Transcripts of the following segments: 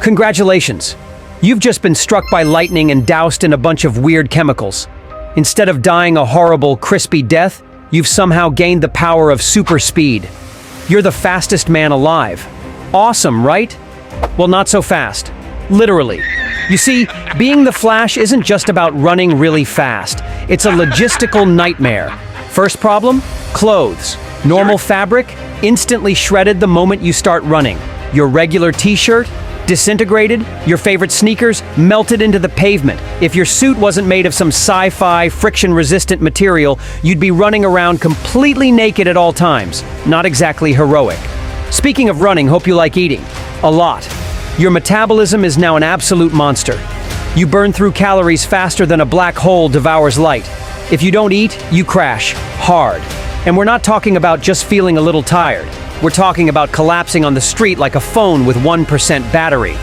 Congratulations! You've just been struck by lightning and doused in a bunch of weird chemicals. Instead of dying a horrible, crispy death, you've somehow gained the power of super speed. You're the fastest man alive. Awesome, right? Well, not so fast. Literally. You see, being the Flash isn't just about running really fast. It's a logistical nightmare. First problem? Clothes. Normal fabric, instantly shredded the moment you start running. Your regular t-shirt, disintegrated. Your favorite sneakers, melted into the pavement. If your suit wasn't made of some sci-fi, friction-resistant material, you'd be running around completely naked at all times. Not exactly heroic. Speaking of running, hope you like eating. A lot. Your metabolism is now an absolute monster. You burn through calories faster than a black hole devours light. If you don't eat, you crash. Hard. And we're not talking about just feeling a little tired. We're talking about collapsing on the street like a phone with 1% battery.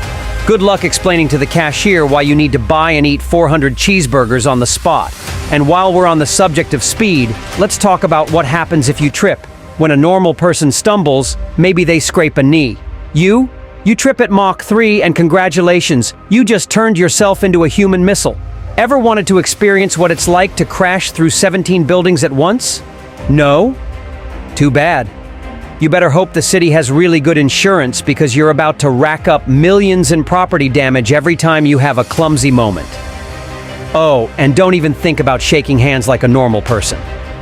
Good luck explaining to the cashier why you need to buy and eat 400 cheeseburgers on the spot. And while we're on the subject of speed, let's talk about what happens if you trip. When a normal person stumbles, maybe they scrape a knee. You trip at Mach 3 and congratulations, you just turned yourself into a human missile. Ever wanted to experience what it's like to crash through 17 buildings at once? No? Too bad. You better hope the city has really good insurance because you're about to rack up millions in property damage every time you have a clumsy moment. Oh, and don't even think about shaking hands like a normal person.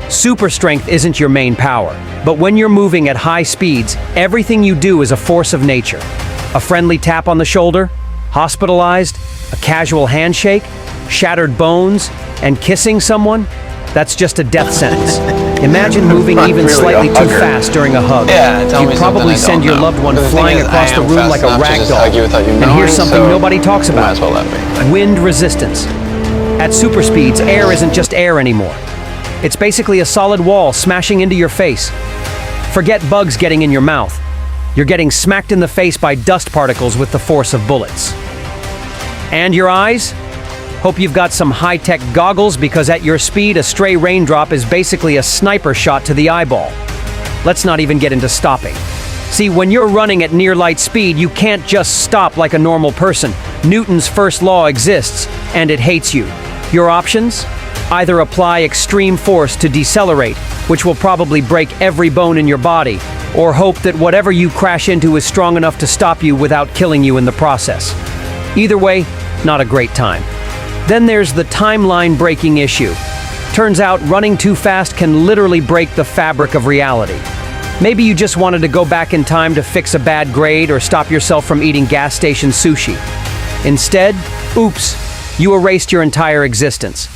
Super strength isn't your main power, but when you're moving at high speeds, everything you do is a force of nature. A friendly tap on the shoulder, hospitalized, a casual handshake, shattered bones, and kissing someone? That's just a death sentence. Imagine moving even really slightly a too hugger. fast during a hug. Yeah, tell me You'd something probably I send don't your know. loved one But the thing flying is, across I the am room fast like a enough to rag just doll. hug you without you And knowing, here's something so nobody talks you might about. as well let me. Wind resistance. At super speeds, air isn't just air anymore. It's basically a solid wall smashing into your face. Forget bugs getting in your mouth. You're getting smacked in the face by dust particles with the force of bullets. And your eyes? Hope you've got some high-tech goggles because at your speed, a stray raindrop is basically a sniper shot to the eyeball. Let's not even get into stopping. See, when you're running at near light speed, you can't just stop like a normal person. Newton's first law exists, and it hates you. Your options? Either apply extreme force to decelerate, which will probably break every bone in your body, or hope that whatever you crash into is strong enough to stop you without killing you in the process. Either way, not a great time. Then there's the timeline-breaking issue. Turns out running too fast can literally break the fabric of reality. Maybe you just wanted to go back in time to fix a bad grade or stop yourself from eating gas station sushi. Instead, oops, you erased your entire existence.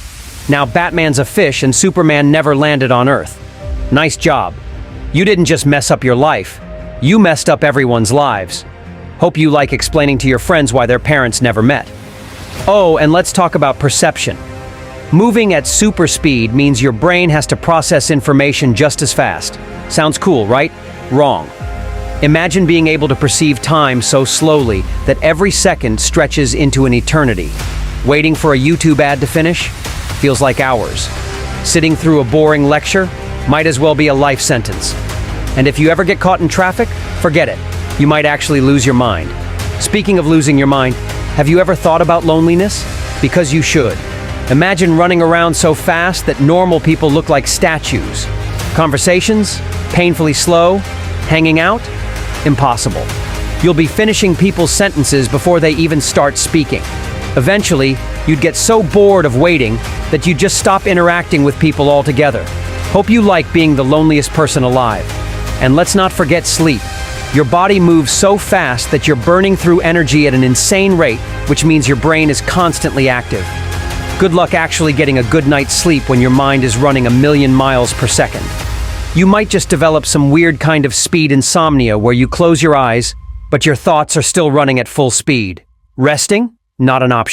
Now Batman's a fish and Superman never landed on Earth. Nice job. You didn't just mess up your life, you messed up everyone's lives. Hope you like explaining to your friends why their parents never met. Oh, and let's talk about perception. Moving at super speed means your brain has to process information just as fast. Sounds cool, right? Wrong. Imagine being able to perceive time so slowly that every second stretches into an eternity. Waiting for a YouTube ad to finish? Feels like hours. Sitting through a boring lecture? Might as well be a life sentence. And if you ever get caught in traffic, forget it. You might actually lose your mind. Speaking of losing your mind, have you ever thought about loneliness? Because you should. Imagine running around so fast that normal people look like statues. Conversations? Painfully slow? Hanging out? Impossible. You'll be finishing people's sentences before they even start speaking. Eventually, you'd get so bored of waiting that you'd just stop interacting with people altogether. Hope you like being the loneliest person alive. And let's not forget sleep. Your body moves so fast that you're burning through energy at an insane rate, which means your brain is constantly active. Good luck actually getting a good night's sleep when your mind is running 1,000,000 miles per second. You might just develop some weird kind of speed insomnia where you close your eyes, but your thoughts are still running at full speed. Resting? Not an option.